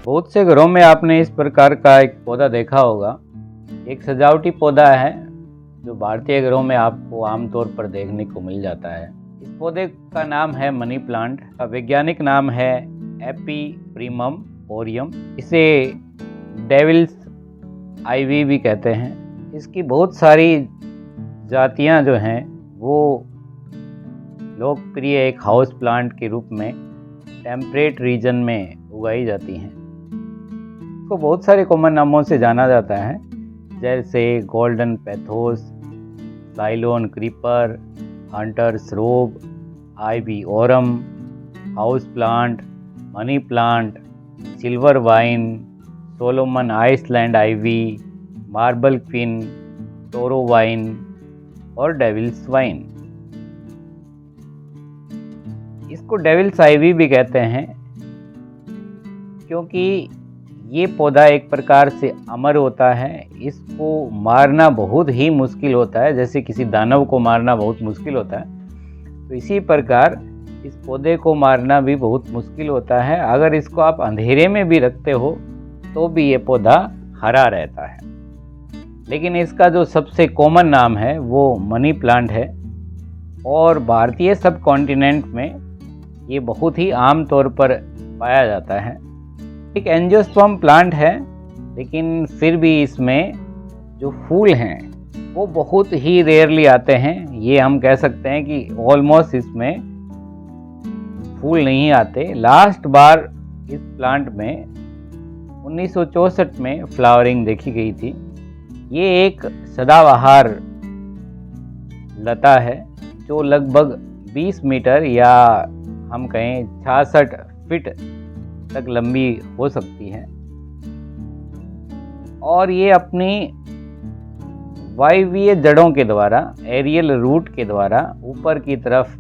बहुत से घरों में आपने इस प्रकार का एक पौधा देखा होगा। एक सजावटी पौधा है जो भारतीय घरों में आपको आमतौर पर देखने को मिल जाता है। इस पौधे का नाम है मनी प्लांट। का वैज्ञानिक नाम है एपीप्रिमम ओरियम। इसे डेविल्स आईवी भी कहते हैं। इसकी बहुत सारी जातियां जो हैं वो लोकप्रिय एक हाउस प्लांट के रूप में टेम्परेट रीजन में उगाई जाती हैं। इसको बहुत सारे कॉमन नामों से जाना जाता है, जैसे golden pothos, Ceylon creeper, hunter's robe, ivy arum, house plant, money plant, silver vine, Solomon island ivy, marble queen, taro vine और डेविल्स वाइन। इसको डेविल्स आईवी भी कहते हैं क्योंकि ये पौधा एक प्रकार से अमर होता है। इसको मारना बहुत ही मुश्किल होता है, जैसे किसी दानव को मारना बहुत मुश्किल होता है, तो इसी प्रकार इस पौधे को मारना भी बहुत मुश्किल होता है। अगर इसको आप अंधेरे में भी रखते हो तो भी ये पौधा हरा रहता है। लेकिन इसका जो सबसे कॉमन नाम है वो मनी प्लांट है और भारतीय सब कॉन्टिनेंट में ये बहुत ही आम तौर पर पाया जाता है। एक एंजियोस्पर्म प्लांट है, लेकिन फिर भी इसमें जो फूल हैं वो बहुत ही रेयरली आते हैं। ये हम कह सकते हैं कि ऑलमोस्ट इसमें फूल नहीं आते। लास्ट बार इस प्लांट में 1964 में फ्लावरिंग देखी गई थी। ये एक सदाबहार लता है जो लगभग 20 मीटर या हम कहें 66 फीट तक लंबी हो सकती है और ये अपनी वायवीय जड़ों के द्वारा, एरियल रूट के द्वारा ऊपर की तरफ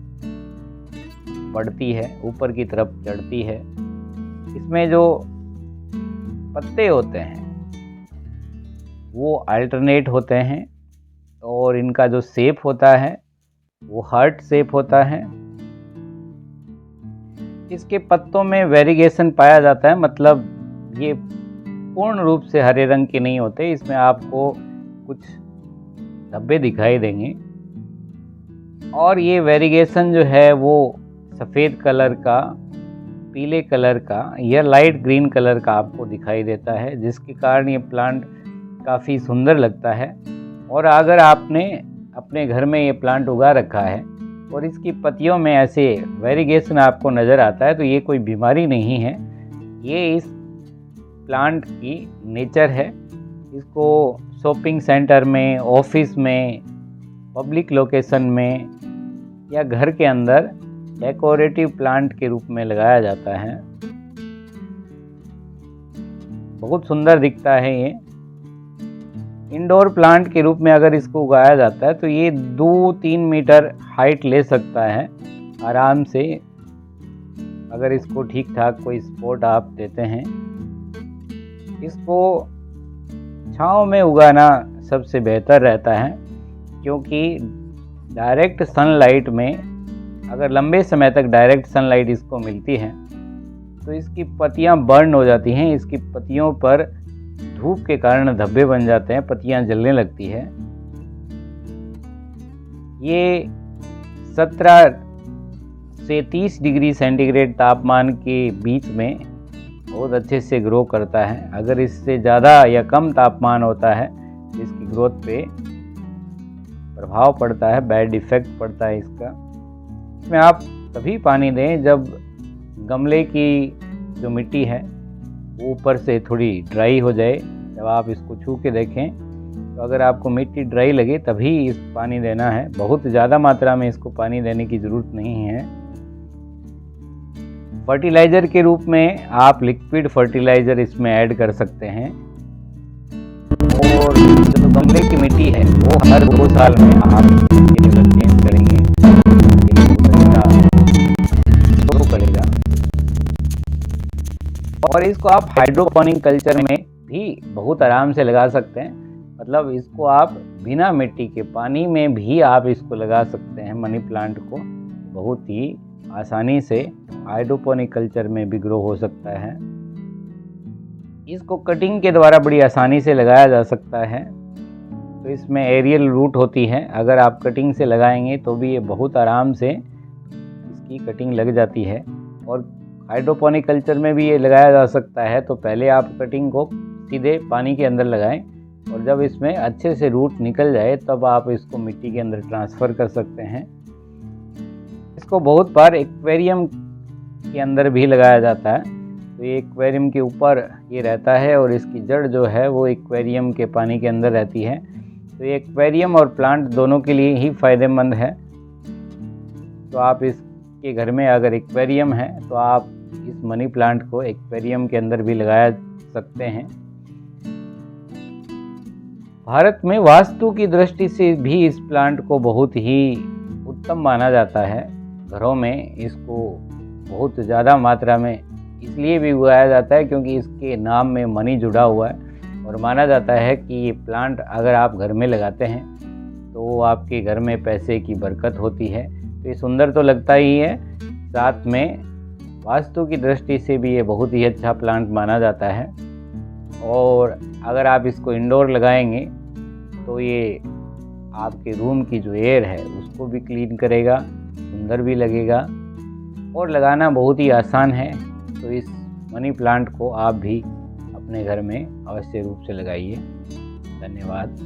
बढ़ती है, ऊपर की तरफ चढ़ती है। इसमें जो पत्ते होते हैं वो अल्टरनेट होते हैं और इनका जो शेप होता है वो हार्ट शेप होता है। इसके पत्तों में वेरिएशन पाया जाता है, मतलब ये पूर्ण रूप से हरे रंग के नहीं होते। इसमें आपको कुछ धब्बे दिखाई देंगे और ये वेरिएशन जो है वो सफ़ेद कलर का, पीले कलर का या लाइट ग्रीन कलर का आपको दिखाई देता है, जिसके कारण ये प्लांट काफ़ी सुंदर लगता है। और अगर आपने अपने घर में ये प्लांट उगा रखा है और इसकी पत्तियों में ऐसे वेरिएशन आपको नज़र आता है तो ये कोई बीमारी नहीं है, ये इस प्लांट की नेचर है। इसको शॉपिंग सेंटर में, ऑफिस में, पब्लिक लोकेशन में या घर के अंदर डेकोरेटिव प्लांट के रूप में लगाया जाता है। बहुत सुंदर दिखता है ये। इंडोर प्लांट के रूप में अगर इसको उगाया जाता है तो ये 2-3 मीटर हाइट ले सकता है आराम से, अगर इसको ठीक ठाक कोई सपोर्ट आप देते हैं। इसको छांव में उगाना सबसे बेहतर रहता है, क्योंकि डायरेक्ट सनलाइट में अगर लंबे समय तक डायरेक्ट सनलाइट इसको मिलती है तो इसकी पत्तियां बर्न हो जाती हैं। इसकी पत्तियों पर धूप के कारण धब्बे बन जाते हैं, पत्तियां जलने लगती है। ये 17 से 30 डिग्री सेंटीग्रेड तापमान के बीच में बहुत अच्छे से ग्रो करता है। अगर इससे ज़्यादा या कम तापमान होता है इसकी ग्रोथ पे प्रभाव पड़ता है, बैड इफेक्ट पड़ता है इसका। इसमें आप तभी पानी दें जब गमले की जो मिट्टी है वो ऊपर से थोड़ी ड्राई हो जाए। जब आप इसको छू के देखें तो अगर आपको मिट्टी ड्राई लगे तभी इस पानी देना है। बहुत ज़्यादा मात्रा में इसको पानी देने की ज़रूरत नहीं है। फर्टिलाइज़र के रूप में आप लिक्विड फर्टिलाइज़र इसमें ऐड कर सकते हैं और जो गमले की मिट्टी है वो हर 2 साल में आप चेंज करेंगे, करेगा। और इसको आप हाइड्रोपोनिक कल्चर में भी बहुत आराम से लगा सकते हैं, मतलब इसको आप बिना मिट्टी के पानी में भी आप इसको लगा सकते हैं। मनी प्लांट को बहुत ही आसानी से हाइड्रोपोनिक कल्चर में भी ग्रो हो सकता है। इसको कटिंग के द्वारा बड़ी आसानी से लगाया जा सकता है। तो इसमें एरियल रूट होती है, अगर आप कटिंग से लगाएंगे तो भी ये बहुत आराम से इसकी कटिंग लग जाती है। और हाइड्रोपोनिक कल्चर में भी ये लगाया जा सकता है। तो पहले आप कटिंग को सीधे पानी के अंदर लगाएं और जब इसमें अच्छे से रूट निकल जाए तब आप इसको मिट्टी के अंदर ट्रांसफ़र कर सकते हैं। इसको बहुत बार एक्वेरियम के अंदर भी लगाया जाता है। तो ये एक्वेरियम के ऊपर ये रहता है और इसकी जड़ जो है वो एक्वेरियम के पानी के अंदर रहती है। तो ये एक्वेरियम और प्लांट दोनों के लिए ही फ़ायदेमंद है। तो आप इसके घर में अगर एक्वेरियम है तो आप इस मनी प्लांट को एक्वेरियम के अंदर भी लगाया सकते हैं। भारत में वास्तु की दृष्टि से भी इस प्लांट को बहुत ही उत्तम माना जाता है। घरों में इसको बहुत ज़्यादा मात्रा में इसलिए भी उगाया जाता है क्योंकि इसके नाम में मनी जुड़ा हुआ है और माना जाता है कि ये प्लांट अगर आप घर में लगाते हैं तो आपके घर में पैसे की बरकत होती है। तो ये सुंदर तो लगता ही है, साथ में वास्तु की दृष्टि से भी ये बहुत ही अच्छा प्लांट माना जाता है। और अगर आप इसको इंडोर लगाएंगे तो ये आपके रूम की जो एयर है उसको भी क्लीन करेगा, सुंदर भी लगेगा और लगाना बहुत ही आसान है। तो इस मनी प्लांट को आप भी अपने घर में अवश्य रूप से लगाइए। धन्यवाद।